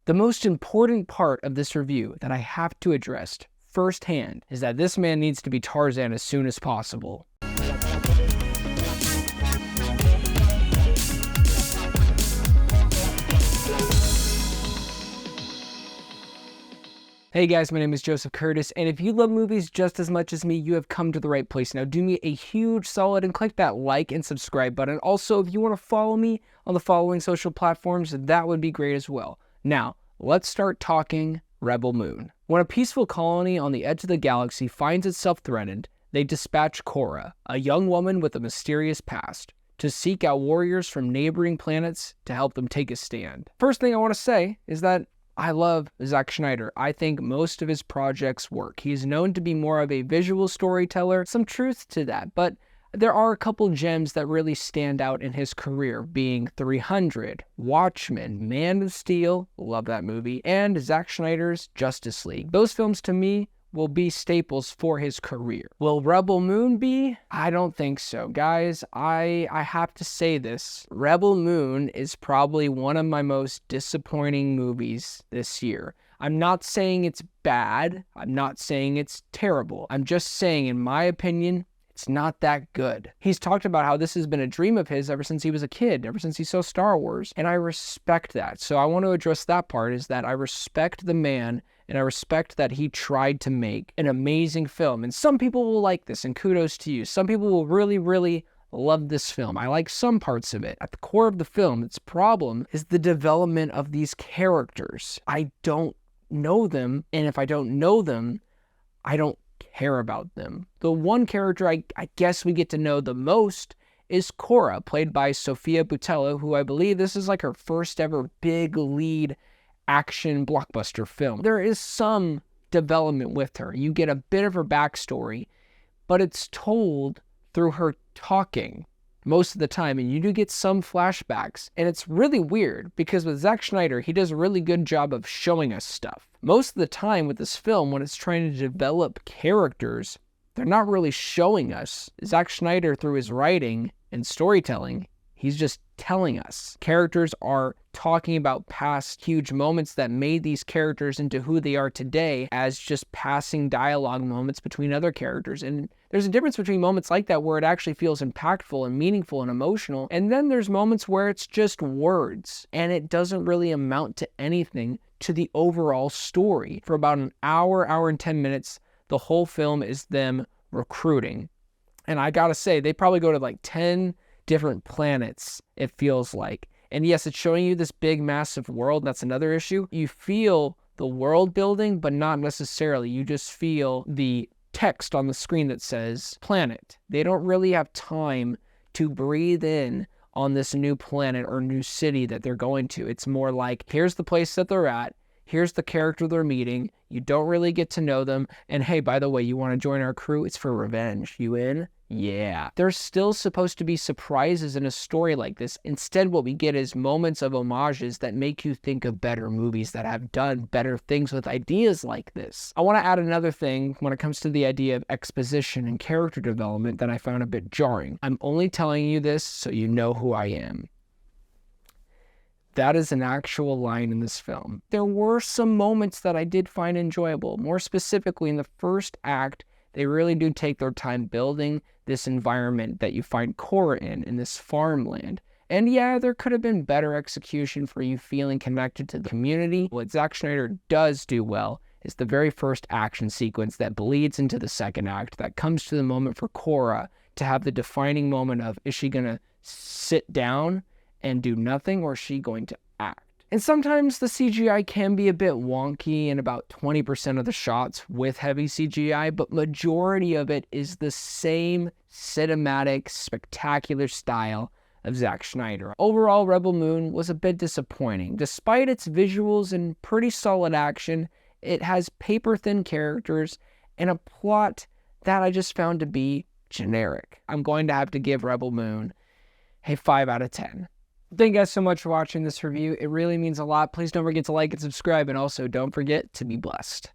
The most important part of this review that I have to address firsthand is that this man needs to be Tarzan as soon as possible. Hey guys, my name is Joseph Curtis, and if you love movies just as much as me, you have come to the right place. Now do me a huge solid and click that like and subscribe button. Also, if you want to follow me on the following social platforms, that would be great as well. Now, let's start talking Rebel Moon. When a peaceful colony on the edge of the galaxy finds itself threatened, they dispatch Cora, a young woman with a mysterious past, to seek out warriors from neighboring planets to help them take a stand. First thing I want to say is that I love Zack Snyder. I think most of his projects work. He's known to be more of a visual storyteller, some truth to that, but there are a couple gems that really stand out in his career, being 300, Watchmen, Man of Steel, love that movie, and Zack Snyder's Justice League. Those films to me will be staples for his career. Will Rebel Moon be? I don't think so. Guys, I have to say this. Rebel Moon is probably one of my most disappointing movies this year. I'm not saying it's bad. I'm not saying it's terrible. I'm just saying, in my opinion, it's not that good. He's talked about how this has been a dream of his ever since he was a kid, ever since he saw Star Wars, and I respect that. So I want to address that part, is that I respect the man, and I respect that he tried to make an amazing film. And some people will like this, and kudos to you. Some people will really, really love this film. I like some parts of it. At the core of the film, its problem is the development of these characters. I don't know them, and if I don't know them, I don't care about them. The one character I guess we get to know the most is Cora, played by Sofia Boutella, who I believe this is like her first ever big lead action blockbuster film. There is some development with her. You get a bit of her backstory, but it's told through her talking most of the time, and you do get some flashbacks, and it's really weird because with Zack Snyder, he does a really good job of showing us stuff. Most of the time with this film, when it's trying to develop characters, they're not really showing us. Zack Snyder, through his writing and storytelling, he's just telling us. Characters are talking about past huge moments that made these characters into who they are today as just passing dialogue moments between other characters. And there's a difference between moments like that where it actually feels impactful and meaningful and emotional. And then there's moments where it's just words and it doesn't really amount to anything to the overall story. For about an hour, hour and 10 minutes, the whole film is them recruiting. And I gotta say, they probably go to like 10 different planets, it feels like. And yes, it's showing you this big, massive world. That's another issue. You feel the world building, but not necessarily. You just feel the text on the screen that says planet. They don't really have time to breathe in on this new planet or new city that they're going to. It's more like, here's the place that they're at. Here's the character they're meeting. You don't really get to know them. And hey, by the way, you want to join our crew? It's for revenge. You in? Yeah. There's still supposed to be surprises in a story like this. Instead, what we get is moments of homages that make you think of better movies that have done better things with ideas like this. I want to add another thing when it comes to the idea of exposition and character development that I found a bit jarring. I'm only telling you this so you know who I am. That is an actual line in this film. There were some moments that I did find enjoyable. More specifically, in the first act, they really do take their time building this environment that you find Cora in this farmland. And yeah, there could have been better execution for you feeling connected to the community. What Zack Snyder does do well is the very first action sequence that bleeds into the second act, that comes to the moment for Cora to have the defining moment of, is she gonna sit down and do nothing, or is she going to act? And sometimes the CGI can be a bit wonky in about 20% of the shots with heavy CGI, but majority of it is the same cinematic, spectacular style of Zack Snyder. Overall, Rebel Moon was a bit disappointing. Despite its visuals and pretty solid action, it has paper-thin characters and a plot that I just found to be generic. I'm going to have to give Rebel Moon a 5 out of 10. Thank you guys so much for watching this review. It really means a lot. Please don't forget to like and subscribe, and also don't forget to be blessed.